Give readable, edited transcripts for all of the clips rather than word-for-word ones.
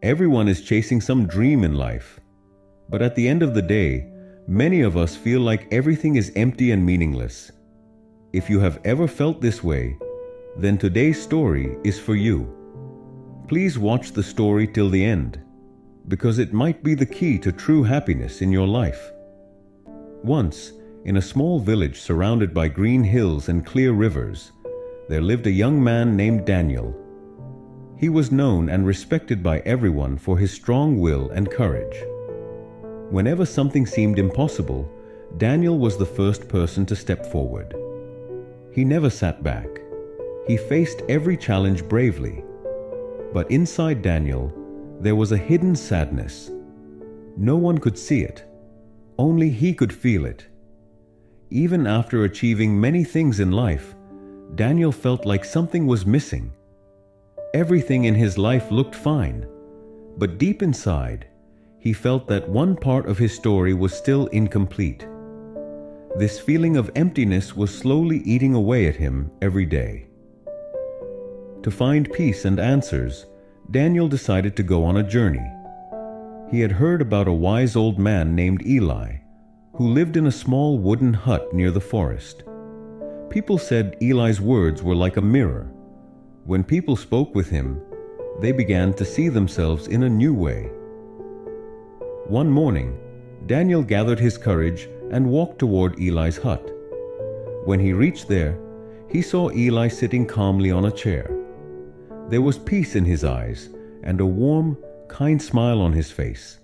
Everyone is chasing some dream in life. But at the end of the day, many of us feel like everything is empty and meaningless. If you have ever felt this way, then today's story is for you. Please watch the story till the end, because it might be the key to true happiness in your life. Once, in a small village surrounded by green hills and clear rivers, there lived a young man named Daniel. He was known and respected by everyone for his strong will and courage. Whenever something seemed impossible, Daniel was the first person to step forward. He never sat back. He faced every challenge bravely. But inside Daniel, there was a hidden sadness. No one could see it. Only he could feel it. Even after achieving many things in life, Daniel felt like something was missing. Everything in his life looked fine, but deep inside, he felt that one part of his story was still incomplete. This feeling of emptiness was slowly eating away at him every day. To find peace and answers, Daniel decided to go on a journey. He had heard about a wise old man named Eli, who lived in a small wooden hut near the forest. People said Eli's words were like a mirror. When people spoke with him, they began to see themselves in a new way. One morning, Daniel gathered his courage and walked toward Eli's hut. When he reached there, he saw Eli sitting calmly on a chair. There was peace in his eyes and a warm, kind smile on his face.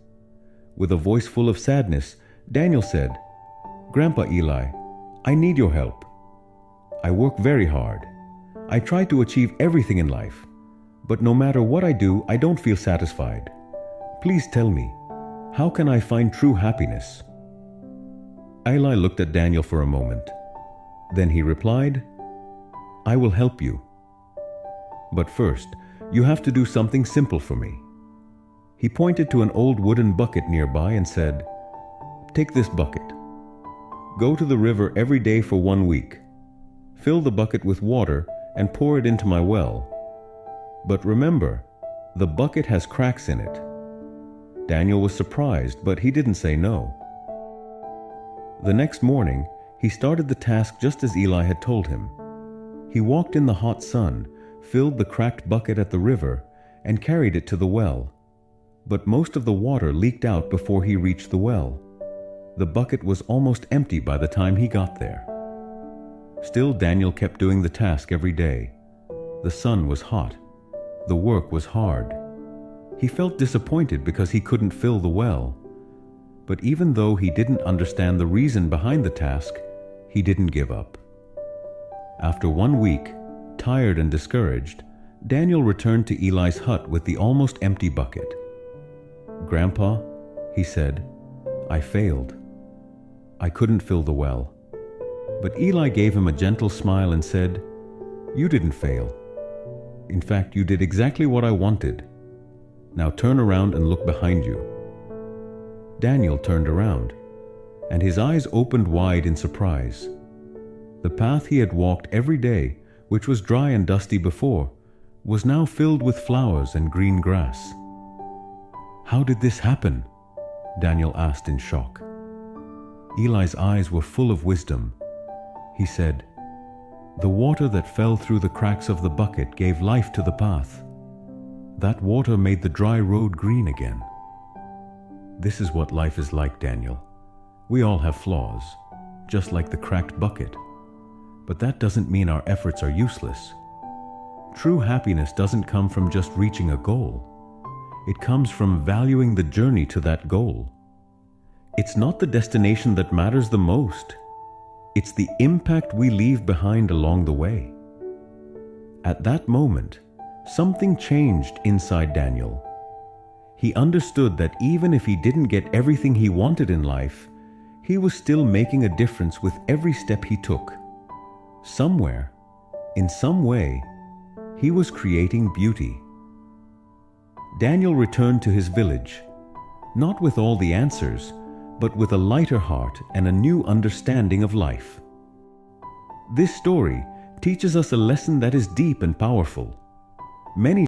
With a voice full of sadness, Daniel said, "Grandpa Eli, I need your help. I work very hard. I try to achieve everything in life, but no matter what I do, I don't feel satisfied. Please tell me, how can I find true happiness?" Eli looked at Daniel for a moment. Then he replied, "I will help you. But first, you have to do something simple for me." He pointed to an old wooden bucket nearby and said, "Take this bucket. Go to the river every day for 1 week. Fill the bucket with water and pour it into my well. But remember, the bucket has cracks in it." Daniel was surprised, but he didn't say no. The next morning, he started the task just as Eli had told him. He walked in the hot sun, filled the cracked bucket at the river, and carried it to the well. But most of the water leaked out before he reached the well. The bucket was almost empty by the time he got there. Still, Daniel kept doing the task every day. The sun was hot. The work was hard. He felt disappointed because he couldn't fill the well. But even though he didn't understand the reason behind the task, he didn't give up. After 1 week, tired and discouraged, Daniel returned to Eli's hut with the almost empty bucket. "Grandpa," he said, "I failed. I couldn't fill the well." But Eli gave him a gentle smile and said, "You didn't fail. In fact, you did exactly what I wanted. Now turn around and look behind you." Daniel turned around, and his eyes opened wide in surprise. The path he had walked every day, which was dry and dusty before, was now filled with flowers and green grass. "How did this happen?" Daniel asked in shock. Eli's eyes were full of wisdom. He said, "The water that fell through the cracks of the bucket gave life to the path. That water made the dry road green again." This is what life is like, Daniel. We all have flaws, just like the cracked bucket. But that doesn't mean our efforts are useless. True happiness doesn't come from just reaching a goal. It comes from valuing the journey to that goal. It's not the destination that matters the most. It's the impact we leave behind along the way. At that moment, something changed inside Daniel. He understood that even if he didn't get everything he wanted in life, he was still making a difference with every step he took. Somewhere, in some way, he was creating beauty. Daniel returned to his village, not with all the answers, but with a lighter heart and a new understanding of life. This story teaches us a lesson that is deep and powerful. Many